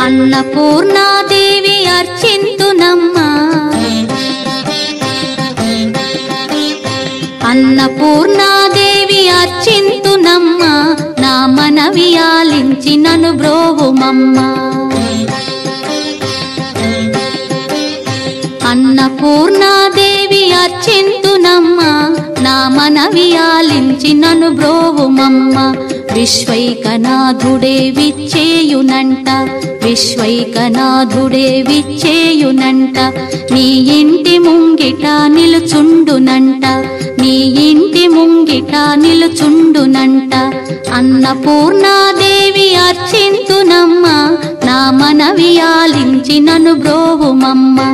అన్నపూర్ణాదేవి అర్చింతునమ్మా అన్నపూర్ణాదేవి అర్చింతునమ్మా నా మనవి ఆలించి నన్ను బ్రోవుమమ్మా అన్నపూర్ణాదేవి అర్చింతునమ్మా నా మనవి ఆలించి నన్ను బ్రోవుమమ్మా విశ్వైకనాథుడే విచ్చేయునంట విశ్వైకనాథుడే విచ్చేయునంట నీ ఇంటి ముంగిట నిలుచుండునంట నీ ఇంటి ముంగిట నిలుచుండునంట అన్నపూర్ణాదేవి అర్చింతునమ్మా నా మనవి ఆలించి నన్ను బ్రోవుమమ్మా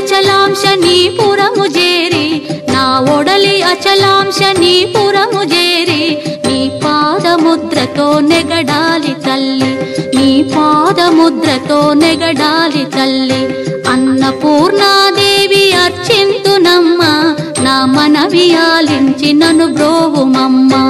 అచలాంశ నీ పురము చేరి నా ఒడలి అచలాంశ నీ పురము చేరి నీ పాదముద్రతో నెగడాలి తల్లి నీ పాదముద్రతో నెగడాలి తల్లి అన్నపూర్ణాదేవి అర్చింతునమ్మా నా మనవి ఆలించి నన్ను బ్రోవుమమ్మా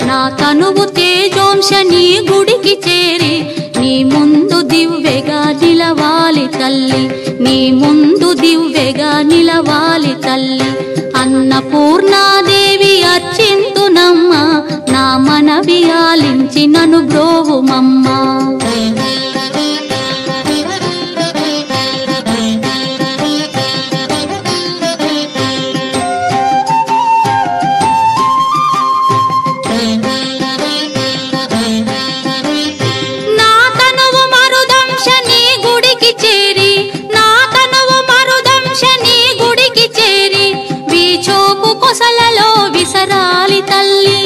నా తనువు తేజోంశ నీ గుడికి చేరి నీ ముందు దివ్వెగా నిలవాలి తల్లి నీ ముందు దివ్వెగా నిలవాలి తల్లి అన్నపూర్ణాదేవి అర్చింతునమ్మా నా మనవి ఆలించి నన్ను బ్రోవుమమ్మా కొసలలో విసరాలి తల్లి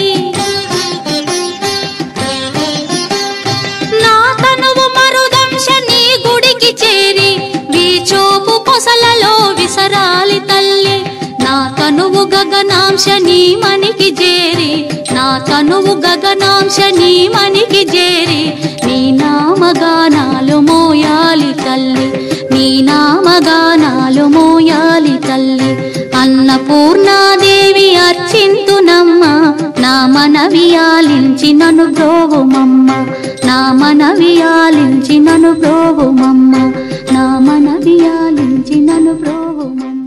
నా తనువు మరుదంశ నీ గుడికి చేరి వీచోపు కొసలలో విసరాలి తల్లి నా తనువు గగనాంశ నీ మనికి చేరి నా తనువు గగనాంశ నీ మనికి చేరి నీ నామగానాలు మోయాలి తల్లి నీ నామగానాలు మోయాలి తల్లి అన్నపూర్ణాదేవి అర్చింతునమ్మా నా మనవి ఆలించి నన్ను బ్రోవుమమ్మా నా మనవి ఆలించి నన్ను బ్రోవుమమ్మా నా మనవి ఆలించి నన్ను బ్రోవుమమ్మా